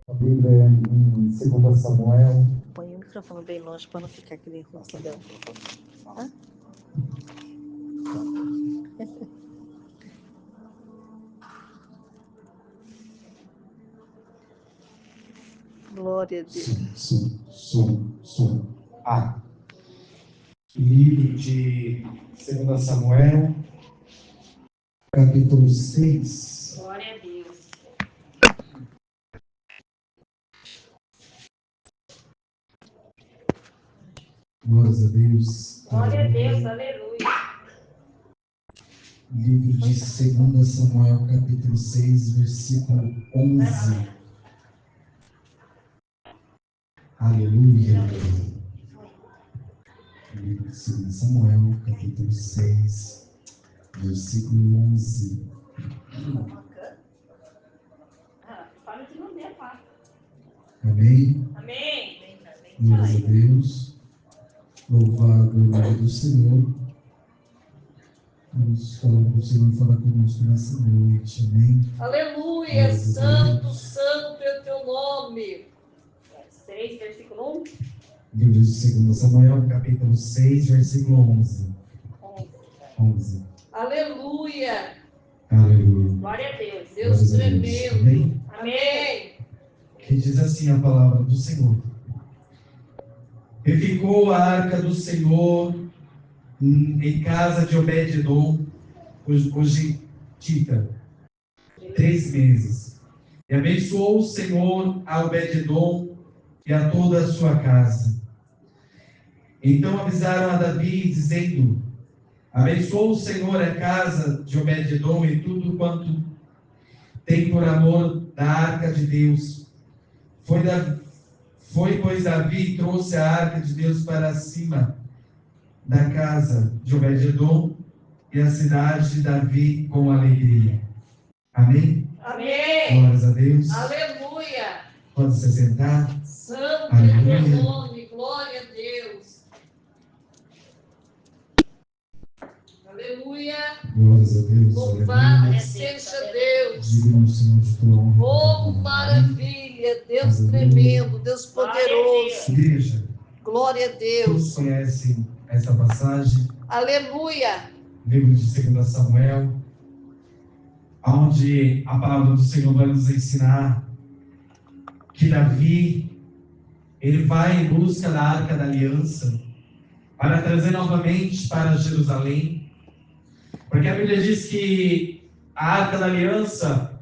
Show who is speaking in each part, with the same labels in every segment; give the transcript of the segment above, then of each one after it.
Speaker 1: A Bíblia em 2 Samuel.
Speaker 2: Põe o microfone bem longe para não ficar aquele rosto dela. Hã? Glória a Deus.
Speaker 1: Som. Livro de 2 Samuel, capítulo 6.
Speaker 2: Glória a Deus.
Speaker 1: Glórias a Deus.
Speaker 2: Glória a Deus, aleluia.
Speaker 1: Livro de 2 Samuel, capítulo 6, versículo 11. Aleluia. Livro de 2 Samuel, capítulo 6, versículo 11.
Speaker 2: Fala que não der, pá.
Speaker 1: Amém?
Speaker 2: Amém.
Speaker 1: Glórias a Deus. Louvado o nome do Senhor. Vamos falar para o Senhor falar conosco nessa noite. Amém?
Speaker 2: Aleluia. Santo, santo é o teu nome. 6, versículo 1.
Speaker 1: Livro de 2 Samuel, capítulo 6, versículo 11. 11.
Speaker 2: Aleluia.
Speaker 1: Aleluia.
Speaker 2: Glória a Deus.
Speaker 1: Glórias
Speaker 2: Deus
Speaker 1: a
Speaker 2: tremendo.
Speaker 1: Amém?
Speaker 2: Amém.
Speaker 1: Que diz assim a palavra do Senhor. E ficou a arca do Senhor em casa de Obed-edom, o Gitita, 3 meses. E abençoou o Senhor a Obed-edom e a toda a sua casa. Então avisaram a Davi, dizendo: abençoou o Senhor a casa de Obed-edom e tudo quanto tem por amor da arca de Deus. Foi, pois, Davi e trouxe a arca de Deus para cima da casa de Obed-edom e a cidade de Davi com alegria. Amém?
Speaker 2: Amém.
Speaker 1: Glórias a Deus.
Speaker 2: Aleluia.
Speaker 1: Pode se sentar.
Speaker 2: Santo é o teu nome. Glória a Deus. Aleluia.
Speaker 1: Glórias a Deus.
Speaker 2: Louvado seja Deus.
Speaker 1: Digno Senhor de tua honra.
Speaker 2: Oh, maravilha. Deus tremendo. Deus poderoso.
Speaker 1: Igreja,
Speaker 2: Glória a Deus.
Speaker 1: todos conhecem essa passagem.
Speaker 2: Aleluia.
Speaker 1: Livro de 2 Samuel, onde a palavra do Senhor vai nos ensinar que Davi, ele vai em busca da Arca da Aliança para trazer novamente para Jerusalém, porque a Bíblia diz que a Arca da Aliança,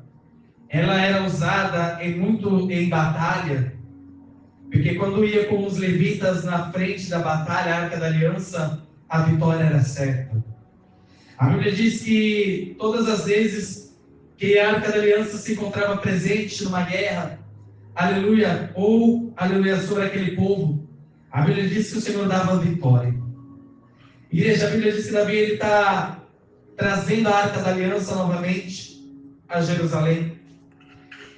Speaker 1: ela era usada muito em batalha, porque quando ia com os levitas na frente da batalha, a Arca da Aliança, a vitória era certa. A Bíblia diz que todas as vezes que a Arca da Aliança se encontrava presente numa guerra, aleluia, ou aleluia, sobre aquele povo, a Bíblia diz que o Senhor dava vitória. Igreja, a Bíblia diz que Davi está trazendo a Arca da Aliança novamente a Jerusalém.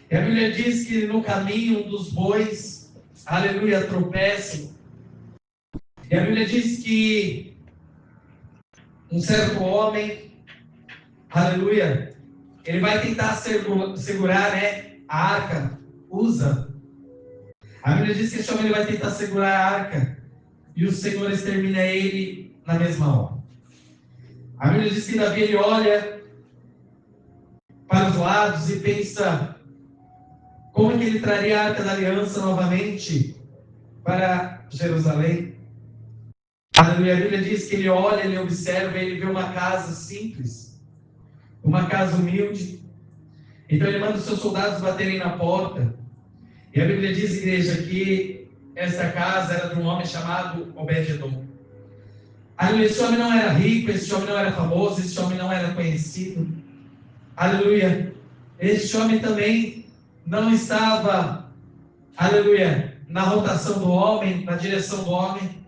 Speaker 1: E a Bíblia diz que no caminho dos bois, aleluia, tropeçam. E a Bíblia diz que um certo homem, aleluia, ele vai tentar segurar, a arca, Uza. A Bíblia diz que esse homem ele vai tentar segurar a arca e o Senhor extermina ele na mesma hora. A Bíblia diz que Davi ele olha para os lados e pensa como é que ele traria a Arca da Aliança novamente para Jerusalém. Aleluia. A Bíblia diz que ele olha, ele observa, ele vê uma casa simples, uma casa humilde. Então ele manda os seus soldados baterem na porta. E a Bíblia diz, igreja, que essa casa era de um homem chamado Obed-edom. Aleluia. Esse homem não era rico, esse homem não era famoso, esse homem não era conhecido. Aleluia. Este homem também não estava, aleluia, na rotação do homem, na direção do homem.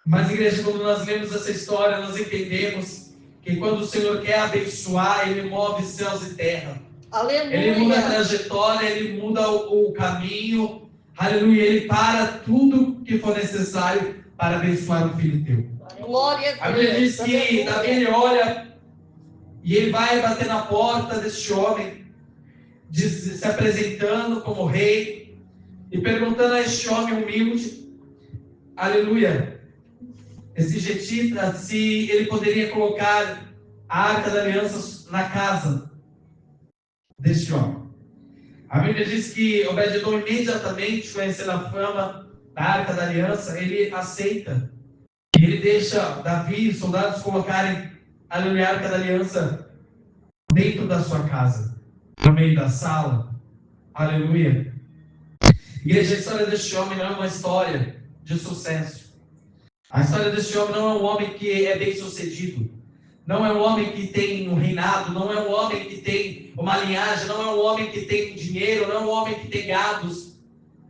Speaker 1: Mas, igreja, quando nós lemos essa história, nós entendemos que quando o Senhor quer abençoar, Ele move céus e terra.
Speaker 2: Aleluia.
Speaker 1: Ele muda a trajetória, Ele muda o caminho, aleluia, ele para tudo que for necessário para abençoar o filho teu.
Speaker 2: Glória a
Speaker 1: A Bíblia
Speaker 2: Deus.
Speaker 1: diz que Davi ele olha e ele vai bater na porta deste homem, se apresentando como rei e perguntando a este homem humilde, aleluia, esse getita, se ele poderia colocar a Arca da Aliança na casa deste homem. A Bíblia diz que Obed-edom imediatamente, conhecendo a fama da Arca da Aliança, ele aceita. E ele deixa Davi e os soldados colocarem a Arca da Aliança dentro da sua casa, no meio da sala. Aleluia. Igreja, a história deste homem não é uma história de sucesso. A história deste homem não é um homem que é bem sucedido. Não é um homem que tem um reinado. Não é um homem que tem uma linhagem. Não é um homem que tem dinheiro. Não é um homem que tem gados.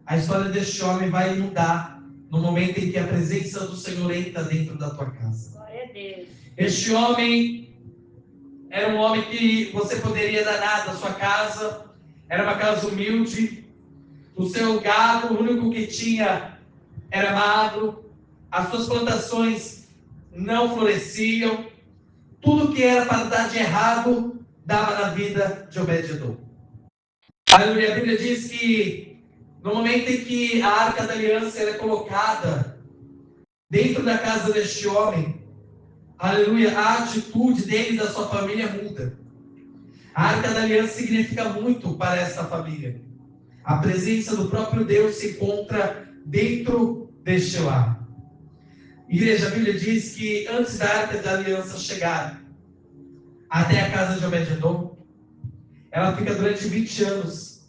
Speaker 1: A história deste homem vai mudar no momento em que a presença do Senhor entra dentro da tua casa.
Speaker 2: Glória a Deus.
Speaker 1: Este homem era um homem que você poderia dar nada à sua casa. Era uma casa humilde. O seu gado, o único que tinha, era magro. As suas plantações não floresciam. Tudo que era para dar de errado, dava na vida de Obed-edom. Aleluia. A Bíblia diz que no momento em que a Arca da Aliança era colocada dentro da casa deste homem, aleluia, a atitude dele e da sua família muda. A Arca da Aliança significa muito para esta família. A presença do próprio Deus se encontra dentro deste lar. Igreja, a Bíblia diz que antes da Arca da Aliança chegar até a casa de Obed-edom, ela fica durante 20 anos,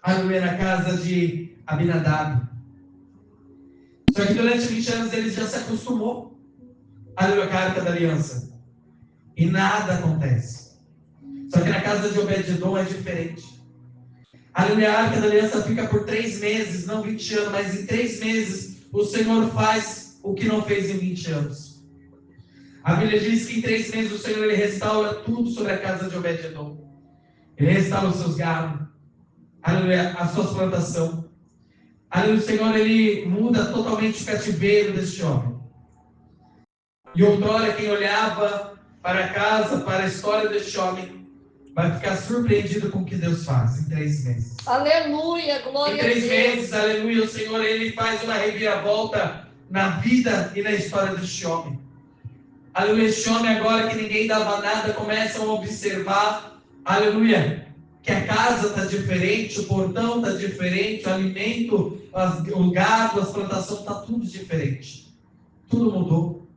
Speaker 1: aleluia, na casa de Abinadab. Só que durante 20 anos ele já se acostumou, aleluia, com a Arca da Aliança. E nada acontece. Só que na casa de Obed-edom é diferente. Aleluia, a Arca da Aliança fica por 3 meses, não 20 anos, mas em 3 meses o Senhor faz o que não fez em 20 anos. A Bíblia diz que em 3 meses o Senhor ele restaura tudo sobre a casa de Obed-edom. Ele restaura os seus gados, aleluia, a sua plantação. Aleluia, o Senhor ele muda totalmente o cativeiro deste homem. E outrora quem olhava para a casa, para a história deste homem, vai ficar surpreendido com o que Deus faz em 3 meses.
Speaker 2: Aleluia, glória a Deus.
Speaker 1: Em 3 meses, aleluia, o Senhor ele faz uma reviravolta na vida e na história deste homem. Aleluia, este homem agora que ninguém dava nada, começam a observar, aleluia, que a casa está diferente, o portão está diferente, o alimento, o gado, as plantações, está tudo diferente. Tudo mudou.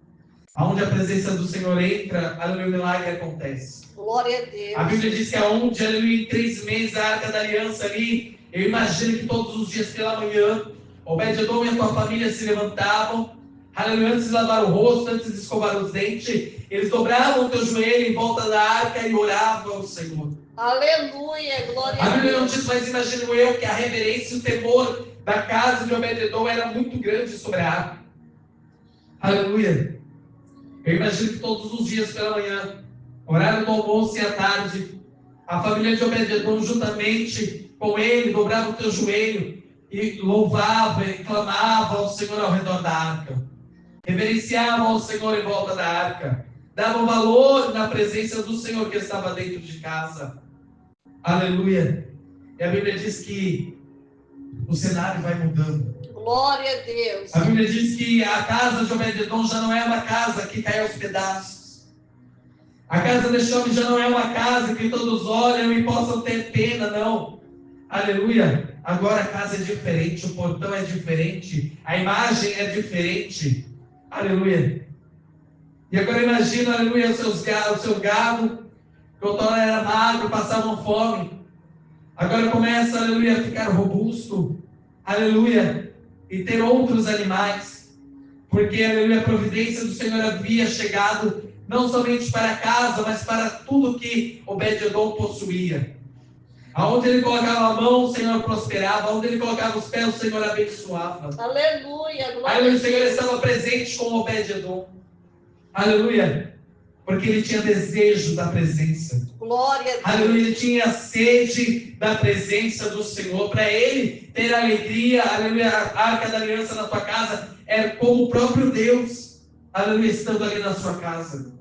Speaker 1: Aonde a presença do Senhor entra, aleluia, o milagre acontece.
Speaker 2: Glória a Deus.
Speaker 1: A Bíblia diz que aonde, aleluia, em 3 meses, a Arca da Aliança ali, eu imagino que todos os dias pela manhã, Obed-edom e a tua família se levantavam, aleluia, antes de lavar o rosto, antes de escovar os dentes, eles dobravam o teu joelho em volta da arca e oravam ao Senhor.
Speaker 2: Aleluia, glória a Deus.
Speaker 1: A Bíblia não diz, mas imagino eu que a reverência e o temor da casa de Obed-edom era muito grande sobre a arca. Aleluia. Eu imagino que todos os dias pela manhã, horário do almoço e à tarde, a família de Obed-edom juntamente com ele dobrava o teu joelho e louvava e clamava ao Senhor ao redor da arca. Reverenciavam ao Senhor em volta da arca. Davam valor na presença do Senhor que estava dentro de casa. Aleluia. E a Bíblia diz que o cenário vai mudando.
Speaker 2: Glória a Deus.
Speaker 1: A Bíblia diz que a casa de Obed-edom já não é uma casa que cai aos pedaços. A casa deste homem já não é uma casa que todos olham e possam ter pena, não. Aleluia. Agora a casa é diferente, o portão é diferente, a imagem é diferente. Aleluia. E agora imagina, aleluia, o seu gado, que outrora era magro, passavam fome. Agora começa, aleluia, a ficar robusto. Aleluia. E ter outros animais. Porque, aleluia, a providência do Senhor havia chegado não somente para a casa, mas para tudo que Obed-edom possuía. Aonde ele colocava a mão, o Senhor prosperava. Aonde ele colocava os pés, o Senhor abençoava.
Speaker 2: Aleluia, glória
Speaker 1: Aleluia,
Speaker 2: a
Speaker 1: o Senhor
Speaker 2: Deus.
Speaker 1: estava presente com Obed-edom. Aleluia. Porque ele tinha desejo da presença.
Speaker 2: Glória a Deus.
Speaker 1: Aleluia, ele tinha sede da presença do Senhor. Para ele ter alegria, aleluia, a arca da aliança na tua casa é como o próprio Deus, aleluia, estando ali na sua casa.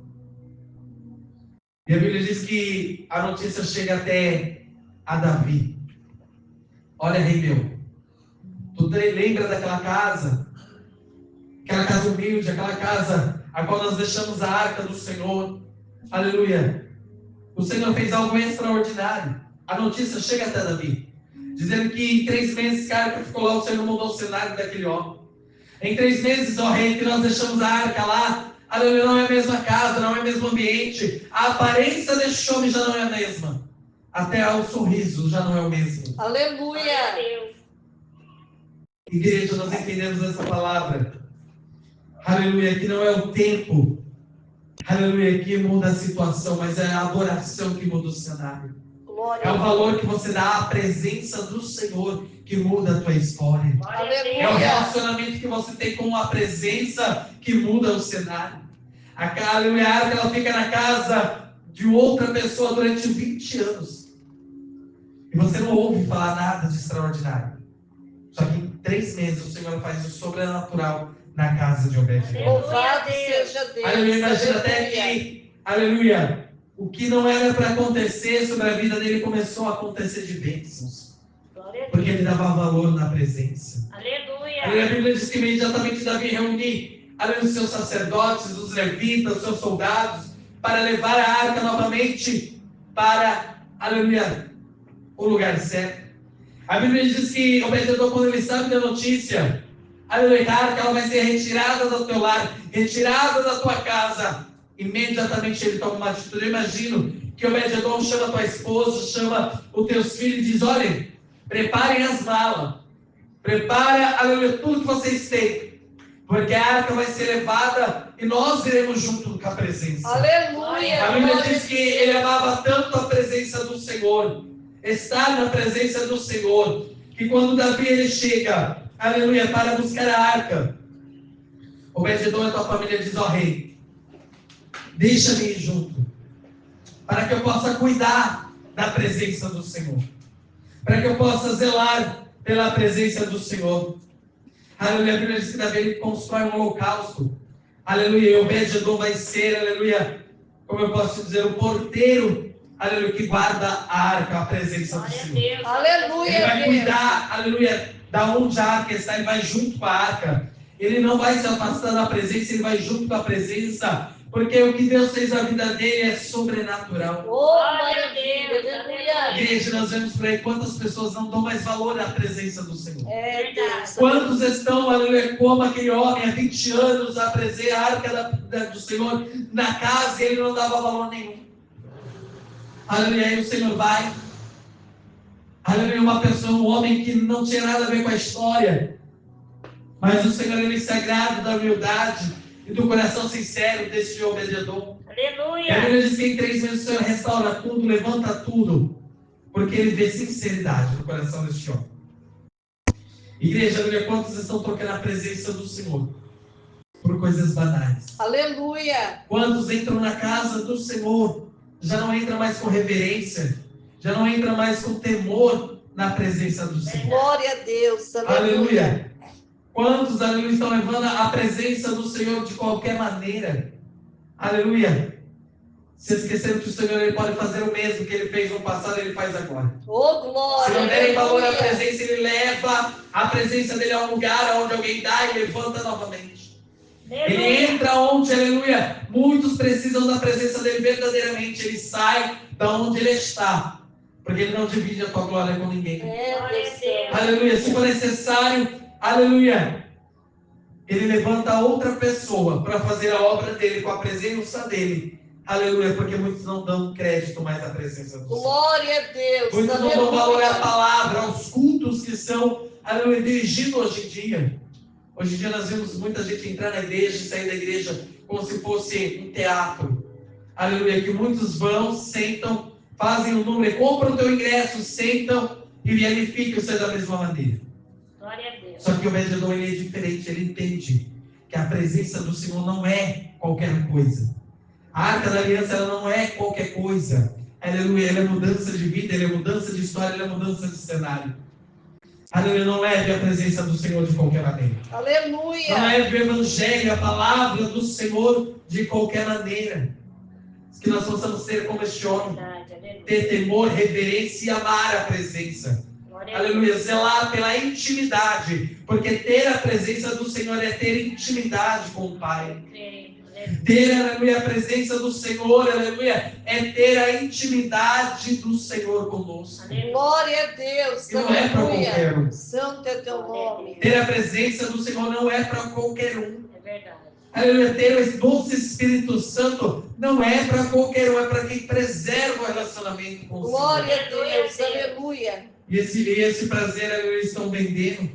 Speaker 1: E a Bíblia diz que a notícia chega até a Davi. Olha, rei meu, tu lembra daquela casa? Aquela casa humilde, aquela casa a qual nós deixamos a arca do Senhor. Aleluia. O Senhor fez algo extraordinário. A notícia chega até Davi, dizendo que em 3 meses que a arca ficou lá, o Senhor mudou o cenário daquele homem. Em 3 meses, ó rei, que nós deixamos a arca lá, aleluia, não é a mesma casa, não é o mesmo ambiente. A aparência deste homem já não é a mesma. Até o sorriso já não é o mesmo.
Speaker 2: Aleluia.
Speaker 1: Igreja, nós entendemos essa palavra. Aleluia, que não é o tempo, aleluia, que muda a situação, mas é a adoração que muda o cenário.
Speaker 2: Glória
Speaker 1: É o valor que você dá à presença do Senhor que muda a tua história.
Speaker 2: Aleluia.
Speaker 1: É o relacionamento que você tem com a presença que muda o cenário. Aleluia, a arca, ela fica na casa de outra pessoa durante 20 anos. E você não ouve falar nada de extraordinário. Só que em 3 meses o Senhor faz o sobrenatural na casa de Obed-Edom.
Speaker 2: Louvado seja Deus.
Speaker 1: Aleluia, imagina até que, aleluia, o que não era para acontecer sobre a vida dele começou a acontecer de bênçãos. Porque ele dava valor na presença.
Speaker 2: Aleluia.
Speaker 1: Aleluia, a Bíblia diz que imediatamente Davi reuniu, aleluia, os seus sacerdotes, os levitas, os seus soldados, para levar a arca novamente para, aleluia, o lugar certo. A Bíblia diz que Obed-Edom, quando ele sabe da notícia, aleluia, que a arca ela vai ser retirada do teu lar, retirada da tua casa, imediatamente ele toma uma atitude. Eu imagino que Obed-Edom chama a tua esposa, chama os teus filhos e diz: olhem, preparem as malas, prepara, aleluia, tudo que vocês têm, porque a arca vai ser levada e nós iremos junto com a presença.
Speaker 2: Aleluia.
Speaker 1: A Bíblia diz que ele amava tanto a presença do Senhor, estar na presença do Senhor, que quando Davi ele chega, aleluia, para buscar a arca, Obed-Edom e a tua família diz: ó rei, deixa-me ir junto, para que eu possa cuidar da presença do Senhor, para que eu possa zelar pela presença do Senhor. Aleluia, a Bíblia diz que Davi ele constrói um holocausto. Aleluia, e Obed-Edom vai ser, aleluia, como eu posso dizer, o porteiro, aleluia, que guarda a arca, a presença do Senhor.
Speaker 2: Aleluia.
Speaker 1: Ele vai cuidar, aleluia, da onde a arca está, ele vai junto com a arca. Ele não vai se afastar da presença, ele vai junto com a presença, porque o que Deus fez na vida dele é sobrenatural.
Speaker 2: Glória a Deus. Aleluia.
Speaker 1: Igreja, nós vemos por aí quantas pessoas não dão mais valor à presença do Senhor.
Speaker 2: É Deus.
Speaker 1: Quantos estão, aleluia, como aquele homem há 20 anos a presença, a arca do Senhor na casa, e ele não dava valor nenhum. Aleluia, aí o Senhor vai. Aleluia, uma pessoa, um homem que não tinha nada a ver com a história, mas o Senhor, ele se agrada da humildade e do coração sincero desse Obed-Edom.
Speaker 2: Aleluia.
Speaker 1: E a Bíblia diz que em 3 meses o Senhor restaura tudo, levanta tudo, porque ele vê sinceridade no coração deste homem. Igreja, aleluia, quantos estão tocando a presença do Senhor por coisas banais?
Speaker 2: Aleluia.
Speaker 1: Quantos entram na casa do Senhor, já não entra mais com reverência, já não entra mais com temor na presença do Senhor.
Speaker 2: Glória a Deus.
Speaker 1: Aleluia. Quantos, aleluia, estão levando a presença do Senhor de qualquer maneira? Aleluia. Se esqueceram que o Senhor ele pode fazer o mesmo que ele fez no passado, ele faz agora.
Speaker 2: Oh, glória.
Speaker 1: Se não derem valor à presença, ele leva a presença dele a um lugar onde alguém dá e levanta novamente. Ele entra onde, aleluia, muitos precisam da presença dele verdadeiramente. Ele sai da onde ele está, porque ele não divide a tua glória com ninguém. Aleluia, se for necessário, aleluia, ele levanta outra pessoa para fazer a obra dele com a presença dele. Aleluia, porque muitos não dão crédito mais à presença do Senhor.
Speaker 2: Glória a Deus.
Speaker 1: Muitos não dão valor à palavra, aos cultos que são, aleluia, dirigidos hoje em dia. Hoje em dia nós vemos muita gente entrar na igreja e sair da igreja como se fosse um teatro. Aleluia, que muitos vão, sentam, fazem o número, compram o teu ingresso, sentam e verificam-se da mesma maneira.
Speaker 2: Glória a Deus.
Speaker 1: Só que o Obed-Edom ele é diferente, ele entende que a presença do Senhor não é qualquer coisa. A arca da aliança ela não é qualquer coisa. Aleluia, ele é mudança de vida, ele é mudança de história, ele é mudança de cenário. Aleluia, não leve a presença do Senhor de qualquer maneira.
Speaker 2: Aleluia.
Speaker 1: Não leve o Evangelho, a palavra do Senhor de qualquer maneira. Que nós possamos ser como este homem, ter temor, reverência e amar a presença. Aleluia, zelar pela intimidade, porque ter a presença do Senhor é ter intimidade com o Pai. Ter, aleluia, a presença do Senhor, aleluia, é ter a intimidade do Senhor conosco.
Speaker 2: Glória a Deus.
Speaker 1: E não é para qualquer um.
Speaker 2: Santo é teu nome.
Speaker 1: Ter a presença do Senhor não é para qualquer um.
Speaker 2: É verdade.
Speaker 1: Aleluia, ter o doce Espírito Santo não é para qualquer um, é para quem preserva o relacionamento com o Senhor.
Speaker 2: Glória a Deus, aleluia.
Speaker 1: E esse prazer, aleluia, estão vendendo.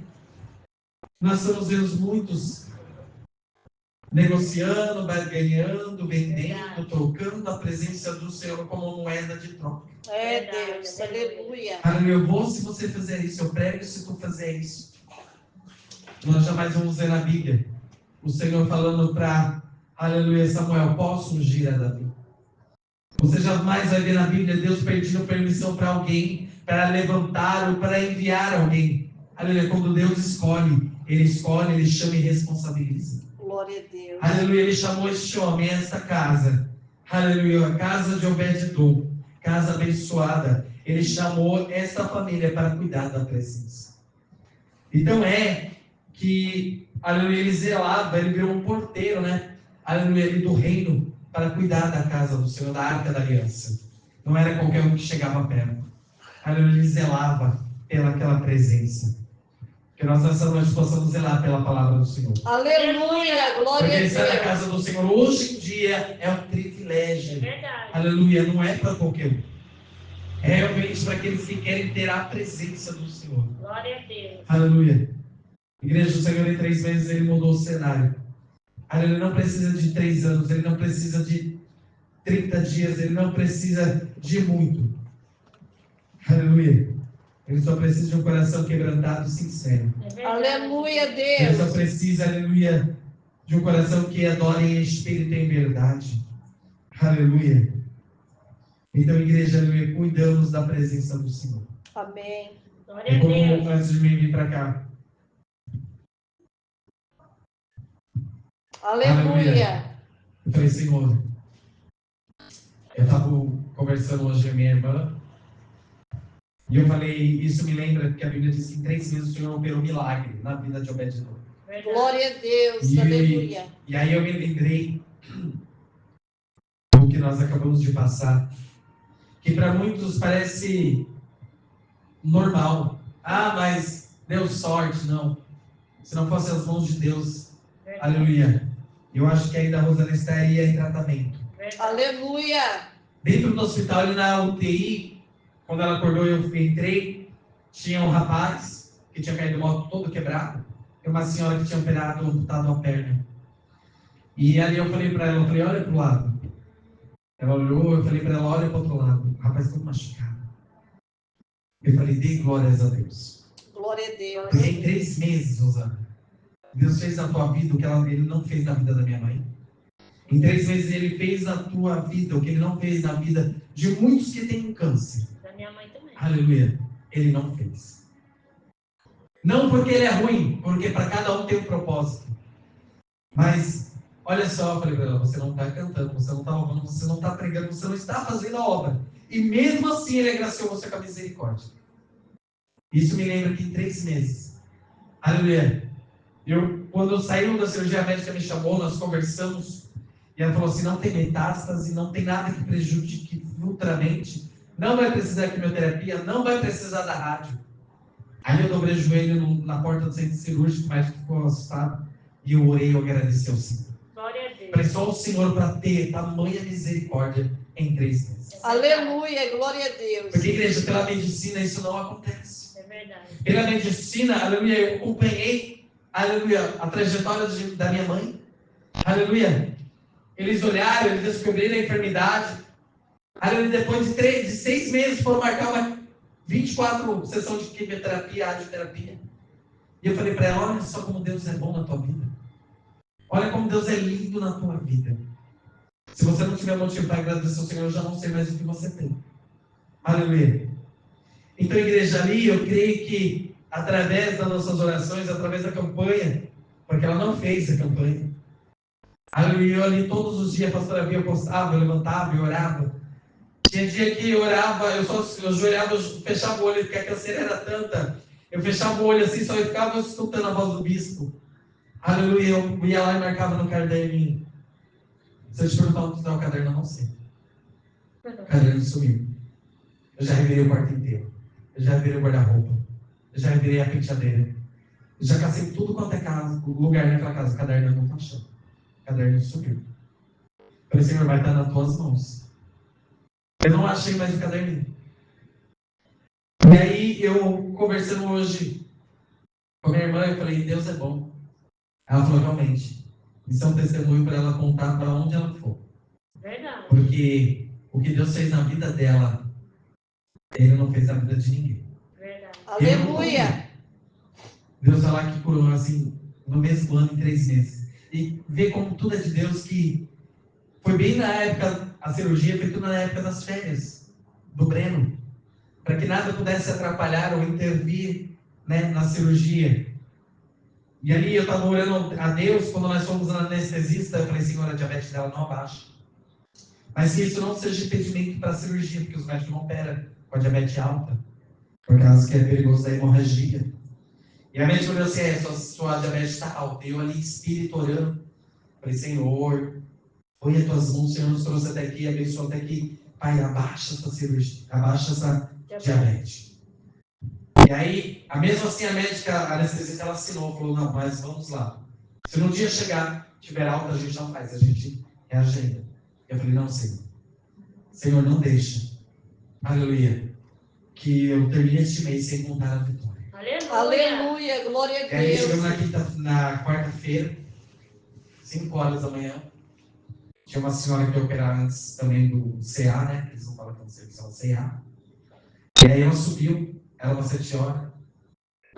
Speaker 1: Nós estamos vendo muitos negociando, barganhando, vendendo, trocando a presença do Senhor como moeda de troca.
Speaker 2: É Deus, aleluia.
Speaker 1: Aleluia, eu vou se você fizer isso, eu prego se tu fizer isso. Nós jamais vamos ver na Bíblia o Senhor falando para, aleluia, Samuel, posso ungir a Davi? Você jamais vai ver na Bíblia Deus pedindo permissão para alguém, para levantar ou para enviar alguém. Aleluia, quando Deus escolhe, ele chama e responsabiliza.
Speaker 2: Glória a Deus.
Speaker 1: Aleluia, ele chamou este homem, esta casa. Aleluia, a casa de Obed-Edom, casa abençoada. Ele chamou esta família para cuidar da presença. Então que, aleluia, ele zelava, ele virou um porteiro, né? Aleluia, ele do reino, para cuidar da casa do Senhor, da Arca da Aliança. Não era qualquer um que chegava perto. Aleluia, ele zelava pelaquela presença. Que nós nessa noite possamos zelar pela palavra do Senhor.
Speaker 2: Aleluia, glória
Speaker 1: Porque
Speaker 2: a
Speaker 1: estar na
Speaker 2: Deus.
Speaker 1: casa do Senhor hoje em dia é um privilégio.
Speaker 2: Verdade.
Speaker 1: Aleluia, não é para qualquer um. É realmente para aqueles que querem ter a presença do Senhor.
Speaker 2: Glória a Deus.
Speaker 1: Aleluia. Igreja do Senhor, em 3 meses ele mudou o cenário. Ele não precisa de 3 anos, ele não precisa de 30 dias, ele não precisa de muito. Aleluia. Ele só precisa de um coração quebrantado e sincero.
Speaker 2: Aleluia,
Speaker 1: Ele
Speaker 2: Deus.
Speaker 1: só precisa, aleluia, de um coração que adore em espírito e em verdade. Aleluia. Então, igreja, aleluia, cuidamos da presença do Senhor.
Speaker 2: Amém. Glória
Speaker 1: E
Speaker 2: a
Speaker 1: como
Speaker 2: Deus.
Speaker 1: antes de mim vir para cá.
Speaker 2: Aleluia.
Speaker 1: Eu falei, Senhor, eu estava conversando hoje com a minha irmã, e eu falei, isso me lembra que a Bíblia diz que em 3 meses o Senhor operou um milagre na vida de Obed-Edom.
Speaker 2: Glória a Deus, aleluia.
Speaker 1: E aí eu me lembrei do que nós acabamos de passar, que para muitos parece normal. Ah, mas deu sorte, não. Se não fosse as mãos de Deus, aleluia. Eu acho que ainda a Rosana estaria em tratamento.
Speaker 2: Aleluia.
Speaker 1: Dentro do hospital, ali na UTI, quando ela acordou, eu entrei, tinha um rapaz que tinha caído moto todo quebrado, e uma senhora que tinha amputado a perna. E ali eu falei para ela, olha para o lado. Ela olhou, eu falei para ela, olha para o outro lado. O rapaz todo machucado. Eu falei, dê glórias a Deus.
Speaker 2: Glória a Deus.
Speaker 1: Porque em 3 meses, Rosana, Deus fez na tua vida o que Ele não fez na vida da minha mãe. Em 3 meses Ele fez na tua vida o que Ele não fez na vida de muitos que têm câncer.
Speaker 2: Da minha mãe também.
Speaker 1: Aleluia. Ele não fez. Não porque Ele é ruim, porque para cada um tem um propósito. Mas, olha só, eu falei para ela, você não está cantando, você não está louvando, você não está pregando, você não está fazendo a obra. E mesmo assim Ele agraciou você com a misericórdia. Isso me lembra que em 3 meses, aleluia, quando eu saí da cirurgia, a médica me chamou, nós conversamos, e ela falou assim, não tem metástase, não tem nada que prejudique futuramente, não vai precisar de quimioterapia, não vai precisar da rádio. Aí eu dobrei o joelho na porta do centro cirúrgico, o médico ficou assustado, e eu orei, eu agradeci ao Senhor.
Speaker 2: Glória a Deus.
Speaker 1: Falei só o Senhor para ter tamanha misericórdia em 3 meses.
Speaker 2: Aleluia, glória a Deus.
Speaker 1: Porque, igreja, pela medicina isso não acontece.
Speaker 2: É verdade.
Speaker 1: Pela medicina, aleluia, eu acompanhei, aleluia, a trajetória da minha mãe. Aleluia. Eles olharam, eles descobriram a enfermidade. Aleluia, depois de 6 meses foram marcar uma 24 sessões de quimioterapia, radioterapia. E eu falei para ela, olha só como Deus é bom na tua vida. Olha como Deus é lindo na tua vida. Se você não tiver motivo para agradecer ao Senhor, eu já não sei mais o que você tem. Aleluia. Então, igreja, ali, eu creio que através das nossas orações, através da campanha, porque ela não fez a campanha. Aleluia, eu ali todos os dias, a pastora Bia postava, eu levantava e orava. Tinha dia que eu orava, eu ajoelhava, eu fechava o olho, porque a canseira era tanta. Eu fechava o olho assim, só eu ficava escutando a voz do bispo. Aleluia, eu ia lá e marcava no caderninho. Se eu te perguntar onde está o caderno, eu não sei. O caderno sumiu. Eu já revirei o quarto inteiro. Eu já revirei o guarda-roupa. Eu já revirei a penteadeira. Eu já cacei tudo quanto é casa, lugar naquela casa. O caderno não está achando. O caderno sumiu. Eu falei, Senhor, vai estar nas tuas mãos. Eu não achei mais o caderninho. E aí, eu conversando hoje com a minha irmã, eu falei, Deus é bom. Ela falou, realmente. Isso é um testemunho para ela contar para onde ela for.
Speaker 2: Verdade.
Speaker 1: Porque o que Deus fez na vida dela, Ele não fez na vida de ninguém.
Speaker 2: Verdade.
Speaker 3: Aleluia.
Speaker 1: Deus falar que curou assim, no mesmo ano, em 3 meses. E ver como tudo é de Deus, que foi bem na época, a cirurgia foi tudo na época das férias do Breno, para que nada pudesse atrapalhar ou intervir, né, na cirurgia. E ali eu estava orando a Deus, quando nós fomos na anestesista, eu falei, Senhor, a diabetes dela não abaixa. Mas que isso não seja impedimento para a cirurgia, porque os médicos não operam com a diabetes alta, por causa que é perigoso da hemorragia. E a médica falou assim, sua diabetes está alta. E eu ali, espírito, orando. Falei, Senhor, põe as tuas mãos, o Senhor nos trouxe até aqui, abençoou até aqui. Pai, abaixa essa cirurgia, abaixa essa diabetes. E aí, mesmo assim, a médica, a anestesista, ela assinou, falou, não, mas vamos lá. Se no dia chegar, tiver alta, a gente não faz, a gente reagenda. Eu falei, não, Senhor. Senhor, não deixa. Aleluia. Que eu termine este mês sem contar a vitória.
Speaker 2: Aleluia.
Speaker 3: Aleluia. Glória a
Speaker 1: E aí
Speaker 3: Deus.
Speaker 1: chegamos na quarta-feira, 5 horas da manhã. Tinha uma senhora que ia operar antes também do CA, né? Eles não falam que é um serviço, é um CA. E aí ela subiu, era umas 7 horas.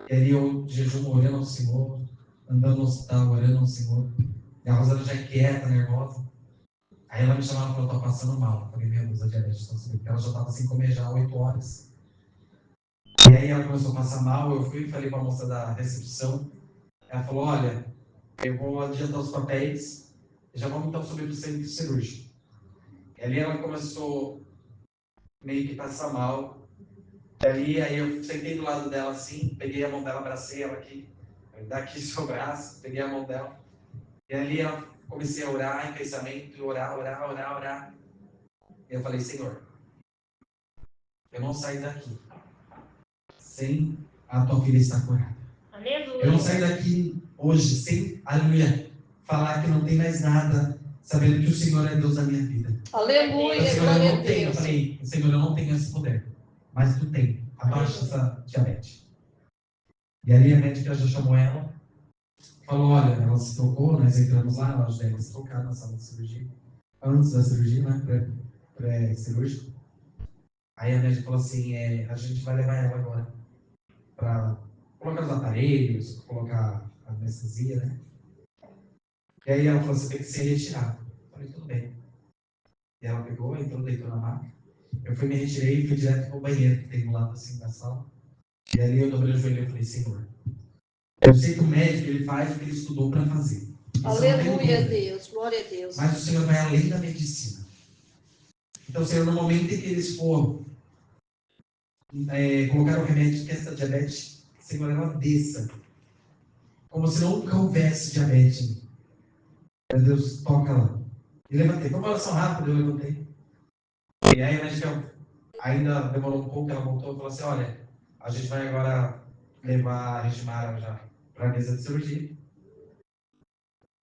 Speaker 1: E aí eu, de jejum, orando ao Senhor, andando no hospital, orando ao Senhor. E a Rosana já inquieta, nervosa. Aí ela me chamava e falou, eu tô passando mal. Eu falei, meu Deus, a diabetes está subindo. Porque ela já estava sem comer já há 8 horas. E aí ela começou a passar mal, eu fui e falei para a moça da recepção. Ela falou, olha, eu vou adiantar os papéis, já vamos então subir para o centro cirúrgico. E ali ela começou meio que passar mal. E ali, aí eu sentei do lado dela assim, peguei a mão dela, abracei ela aqui, daqui seu braço, peguei a mão dela. E ali eu comecei a orar em pensamento, orar. E eu falei, Senhor, eu não saio daqui sem a tua filha estar curada.
Speaker 2: Aleluia.
Speaker 1: Eu não saio daqui hoje sem, aleluia, falar que não tem mais nada, sabendo que o Senhor é Deus da minha vida.
Speaker 3: Aleluia.
Speaker 1: Senhor, eu
Speaker 3: Glória a
Speaker 1: não tenho, eu
Speaker 3: Deus.
Speaker 1: falei, Senhor, eu não tenho esse poder, mas tu tem, abaixa essa diabetes. E ali a médica já chamou ela, falou, olha, ela se trocou, nós entramos lá, nós ajudamos a se trocar na sala de cirurgia, antes da cirurgia, né, pré-cirúrgico. Aí a médica falou assim, a gente vai levar ela agora para colocar os aparelhos, colocar a anestesia, né? E aí ela falou, você tem que ser retirado. Eu falei, tudo bem. E ela pegou, entrou, deitou na maca. Eu fui, me retirei e fui direto para o banheiro, que tem do lado assim da sala. E ali eu dobrei o joelho e falei, Senhor, eu sei que o médico, ele faz o que ele estudou para fazer.
Speaker 3: Aleluia, Deus. Glória a Deus.
Speaker 1: Mas o Senhor vai além da medicina. Então, Senhor, no momento em que eles for colocar o remédio que essa diabetes, Senhor, ela desça. Como se nunca houvesse diabetes. Meu Deus, toca lá. E levantei. Foi uma oração rápida, eu levantei. E aí a médica ainda demorou um pouco, ela voltou e falou assim, olha, a gente vai agora levar a Regimara já para a mesa de cirurgia.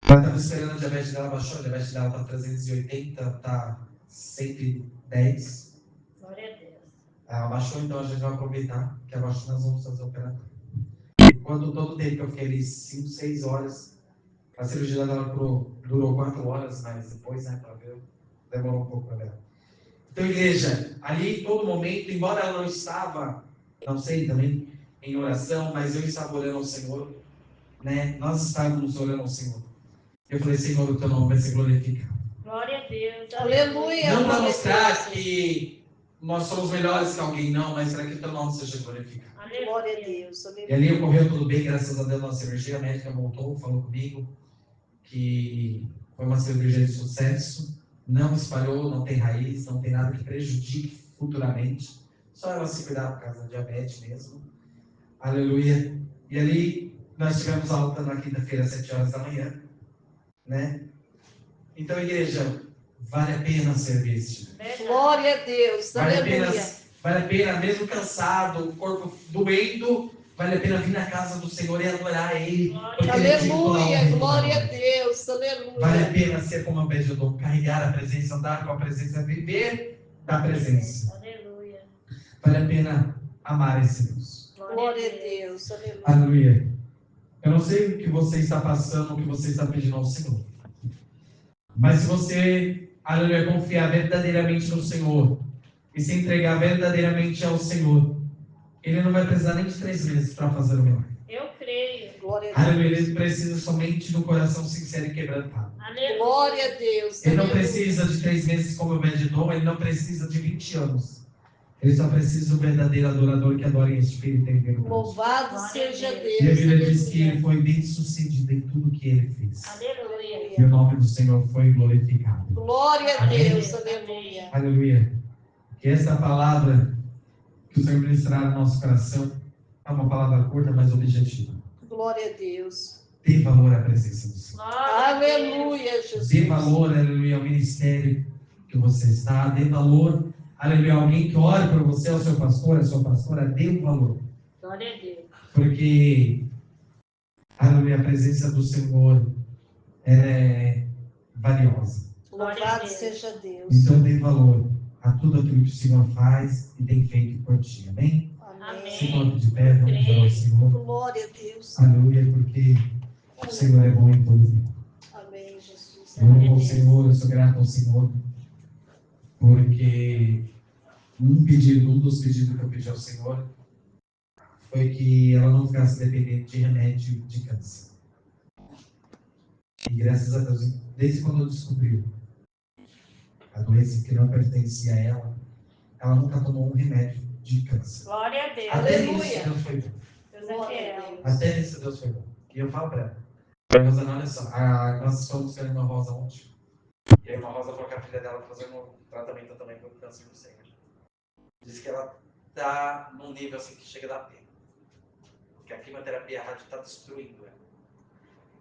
Speaker 1: Ela estava esperando, a diabetes dela baixou, a diabetes dela está 380, está 110.
Speaker 2: Glória a Deus.
Speaker 1: Ela baixou, então a gente vai aproveitar que abaixou, nós vamos fazer o operatório. E quando todo o tempo que eu fiquei ali, 5, 6 horas, a cirurgia dela durou 4 horas, mas depois, né, para ver, demorou um pouco para ver. Então, igreja, ali em todo momento, embora ela não estava, não sei também, em oração, mas eu estava orando ao Senhor, né? Nós estávamos orando ao Senhor. Eu falei, Senhor, o teu nome vai ser glorificado.
Speaker 2: Glória a Deus.
Speaker 3: Aleluia.
Speaker 1: Não para
Speaker 3: glória a
Speaker 1: mostrar
Speaker 3: Deus.
Speaker 1: que nós somos melhores que alguém, não, mas para que o teu nome seja glorificado.
Speaker 3: Glória a Deus.
Speaker 1: E ali ocorreu tudo bem, graças a Deus, nossa cirurgia. A médica voltou, falou comigo que foi uma cirurgia de sucesso, não espalhou, não tem raiz, não tem nada que prejudique futuramente, só ela se cuidar por causa da diabetes mesmo. Aleluia. E ali nós tivemos alta na quinta-feira, às 7 horas da manhã, né? Então, igreja, vale a pena servir esse tipo.
Speaker 3: Glória a Deus. Aleluia.
Speaker 1: Vale a pena, mesmo cansado, o corpo doendo, vale a pena vir na casa do Senhor e adorar Ele.
Speaker 3: Aleluia. Glória a Deus. Aleluia.
Speaker 1: Vale a pena ser como a Obed-edom, carregar a presença, andar com a presença, viver da presença.
Speaker 2: Aleluia.
Speaker 1: Vale a pena amar esse Deus.
Speaker 3: Glória a Deus. Aleluia.
Speaker 1: Aleluia. Eu não sei o que você está passando, o que você está pedindo ao Senhor. Mas se você, aleluia, confiar verdadeiramente no Senhor e se entregar verdadeiramente ao Senhor, Ele não vai precisar nem de 3 meses para fazer o milagre.
Speaker 2: Eu creio.
Speaker 3: Glória a Deus.
Speaker 1: Aleluia. Ele precisa somente de um coração sincero e quebrantado.
Speaker 2: Aleluia.
Speaker 3: Glória a Deus.
Speaker 1: Ele não
Speaker 3: Aleluia.
Speaker 1: precisa de 3 meses como o Obed-edom, ele não precisa de 20 anos. Ele só precisa de um verdadeiro adorador que adore em espírito e em verdade.
Speaker 3: Louvado seja Deus.
Speaker 1: E a Bíblia diz
Speaker 3: Aleluia.
Speaker 1: que ele foi bem sucedido em tudo que ele fez.
Speaker 2: Aleluia.
Speaker 1: E o nome do Senhor foi glorificado.
Speaker 3: Glória a Deus. Aleluia.
Speaker 1: Aleluia. Que essa palavra que o Senhor ministrar no nosso coração é uma palavra curta, mas objetiva.
Speaker 3: Glória a Deus.
Speaker 1: Dê valor à presença do Senhor.
Speaker 3: Aleluia, Jesus.
Speaker 1: Dê valor, aleluia, ao ministério que você está. Dê valor, aleluia, a alguém que ore por você, ao seu pastor, à sua pastora. Dê um valor.
Speaker 2: Glória a Deus.
Speaker 1: Porque, aleluia, a presença do Senhor é valiosa.
Speaker 3: Louvado seja Deus.
Speaker 1: Então dê valor a tudo aquilo que o Senhor faz e tem feito por ti. Amém?
Speaker 3: Amém.
Speaker 1: Se coloque de pé, vamos orar ao Senhor.
Speaker 3: Glória a Deus.
Speaker 1: Aleluia, porque o Senhor é bom em todo tempo.
Speaker 3: Amém, Jesus.
Speaker 1: Eu amo ao Senhor, eu sou grato ao Senhor, porque um dos pedidos que eu pedi ao Senhor foi que ela não ficasse dependente de remédio de câncer. E graças a Deus, desde quando eu descobri a doença que não pertencia a ela, ela nunca tomou um remédio de câncer.
Speaker 2: Glória a Deus.
Speaker 1: Até
Speaker 3: Aleluia.
Speaker 1: nisso Deus foi bom.
Speaker 2: Deus é fiel.
Speaker 1: Até nisso Deus foi bom. E eu falo pra ela, Rosana, olha só, nós fomos com a irmã Rosa ontem. E a irmã Rosa falou que a filha dela fazendo um tratamento também com câncer no seio. Diz que ela tá num nível assim que chega a dar pena. Porque a quimioterapia, a rádio tá destruindo ela.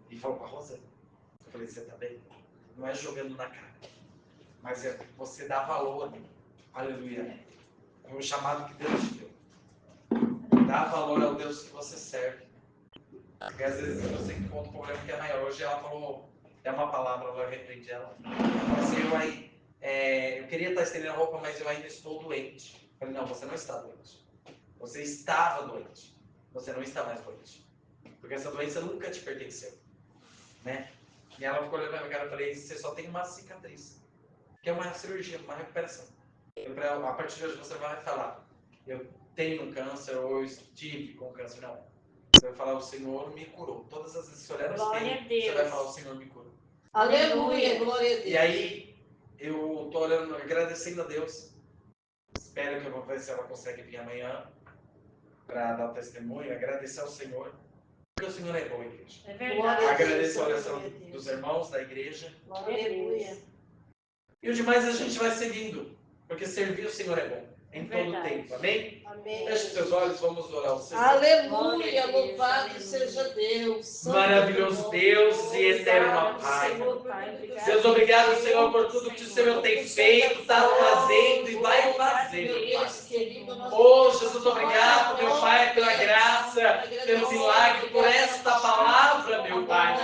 Speaker 1: E falou com a Rosana. Eu falei, você tá bem? Não é jogando na cara. Mas é você dá valor, aleluia, é o chamado que Deus te deu. Dá valor ao Deus que você serve. Porque às vezes você encontra um problema que é maior. Hoje ela falou, é uma palavra, eu repreendi ela. Ela falou assim, eu queria estar estendendo a roupa, mas eu ainda estou doente. Eu falei, não, você não está doente. Você estava doente. Você não está mais doente. Porque essa doença nunca te pertenceu. Né? E ela ficou olhando pra minha cara e falei, você só tem uma cicatriz. Que é uma cirurgia, uma recuperação. A partir de hoje você vai falar, eu tenho um câncer ou eu estive com câncer. Não. Você vai falar, o Senhor me curou. Todas as vezes que você olhar no espelho, você vai falar, o Senhor me curou.
Speaker 3: Aleluia. Glória a Deus.
Speaker 1: E aí, eu estou olhando, agradecendo a Deus. Espero que eu vou ver se ela consegue vir amanhã para dar o testemunho, agradecer ao Senhor. Porque o Senhor é bom, igreja.
Speaker 2: É verdade.
Speaker 1: Agradeço a oração dos irmãos da igreja.
Speaker 3: Aleluia.
Speaker 1: E o demais a gente vai seguindo, porque servir o Senhor é bom, em todo o tempo, amém?
Speaker 3: Amém.
Speaker 1: Feche os seus olhos, vamos orar ao Senhor.
Speaker 3: Aleluia. Louvado seja Deus. Santo
Speaker 1: Maravilhoso Deus e eterno Pai. Deus, obrigado, Senhor, por tudo que o Senhor tem feito, está fazendo e vai fazer, Pai. Oh, Jesus, obrigado, meu Pai, pela graça, pelo milagre, por esta palavra, meu Pai.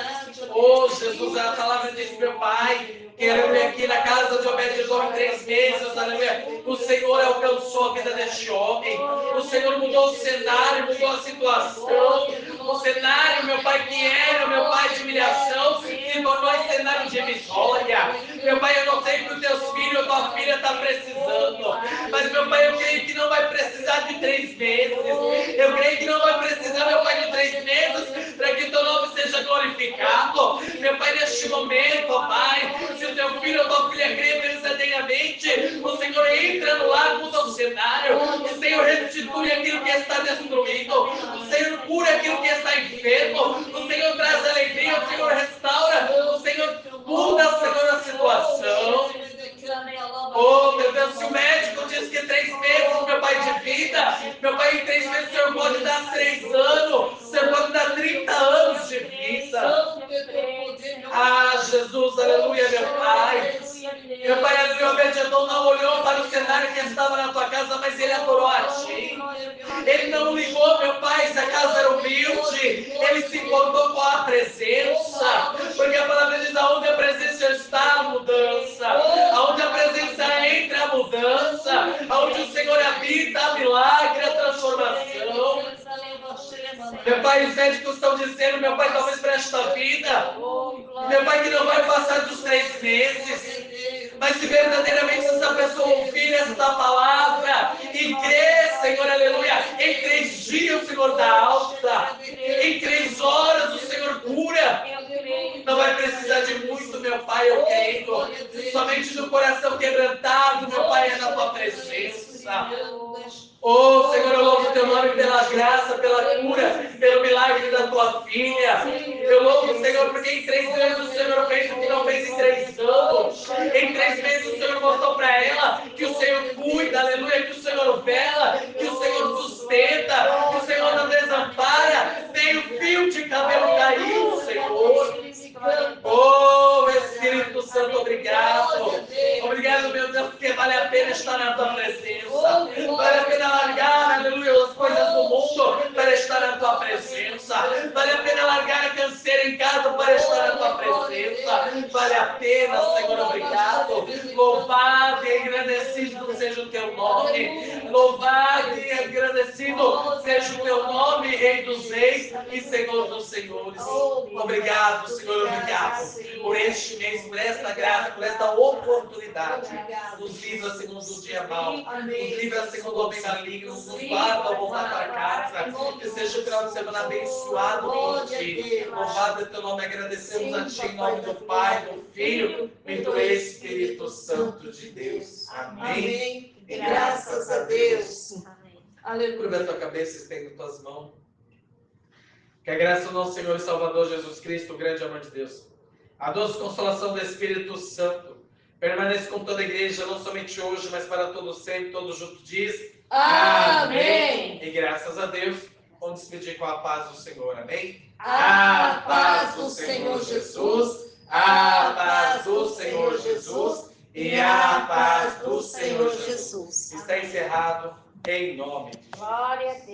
Speaker 1: Oh, Jesus, a palavra diz, meu Pai, quero vir aqui na casa de Obed-edom em 3 meses, aleluia. O Senhor alcançou a vida deste homem. O Senhor mudou o cenário, mudou a situação. O cenário, meu Pai, que era, meu Pai, de humilhação, se tornou em cenário de vitória. Meu Pai, eu não sei que os teus filhos ou tua filha está precisando. Mas, meu Pai, eu creio que não vai precisar de 3 meses. Eu creio que não vai precisar, meu Pai, de 3 meses para que teu nome seja glorificado. Meu Pai, neste momento, ó Pai, se o teu filho ou tua filha crê verdadeiramente, o Senhor entra no lar, muda o
Speaker 4: cura aquilo que está enfermo, o Senhor traz alegria, o Senhor restaura, o Senhor muda, Senhor, a situação. Oh, meu Deus, se o médico diz que 3 meses, meu Pai, de vida, meu Pai, em 3 meses o Senhor pode dar 3 anos, o Senhor pode dar 30 anos de vida. Ah, Jesus, aleluia, meu Pai. Meu Pai, aleluia, Obed-Edom não olhou para o cenário que estava na tua casa, mas ele adorou a Ti. Ele não ligou, meu Pai, se a casa era humilde, ele se importou com a presença, porque a palavra diz: aonde a presença está, a mudança, aonde a presença entra, a mudança, aonde o Senhor habita, a milagre, a transformação. Meu Pai, os médicos estão dizendo, meu Pai, talvez para esta vida, meu Pai, que não vai passar dos 3 meses. Mas se verdadeiramente essa pessoa ouvir esta palavra e crer, Senhor, aleluia, em 3 dias o Senhor dá alta, em 3 horas o Senhor cura. Não vai precisar de muito, meu Pai, eu creio. Somente do coração quebrantado, meu Pai, é na tua presença. Oh, Senhor, eu louvo o teu nome pela graça, pela cura, pelo milagre da tua filha. Eu louvo, Senhor, porque em 3 meses o Senhor fez o que não fez em 3 anos. Em 3 meses o Senhor mostrou para ela que o Senhor cuida, aleluia, que o Senhor vela, que o Senhor sustenta, que o Senhor não desampara. Nem o fio de cabelo caiu, Senhor. Oh, Espírito Santo, obrigado. Obrigado, meu Deus, porque vale a pena estar na tua presença. Vale a pena largar, aleluia, as coisas do mundo para estar na tua presença. Vale a pena largar a canseira em casa para estar na tua presença. Vale a pena, Senhor, obrigado. Louvado e agradecido seja o teu nome. Louvado e agradecido seja o teu nome, Rei dos Reis e Senhor dos Senhores. Obrigado, Senhor, obrigado por este mês, por esta graça, por esta oportunidade. Nos livra, Senhor, do dia mau. Nos livra, Senhor, do homem maligno. Nos guarda ao voltar para casa. Que seja o final de semana abençoado por Ti. Louvado é teu nome, agradecemos a Ti em nome do Pai, do Filho e do Espírito Santo de Deus. Amém.
Speaker 3: E graças a Deus. Aleluia.
Speaker 4: Curva a tua cabeça, estenda as tuas mãos. Que a graça do nosso Senhor e Salvador Jesus Cristo, o grande amor de Deus, a doce consolação do Espírito Santo, permaneça com toda a igreja, não somente hoje, mas para todo sempre, todo junto diz.
Speaker 3: Amém.
Speaker 4: E graças a Deus, vamos despedir com a paz do Senhor. Amém?
Speaker 3: A paz do Senhor Jesus. A paz do Senhor Jesus. E a paz do Senhor Jesus.
Speaker 4: Está encerrado em nome de Jesus.
Speaker 2: Glória a Deus.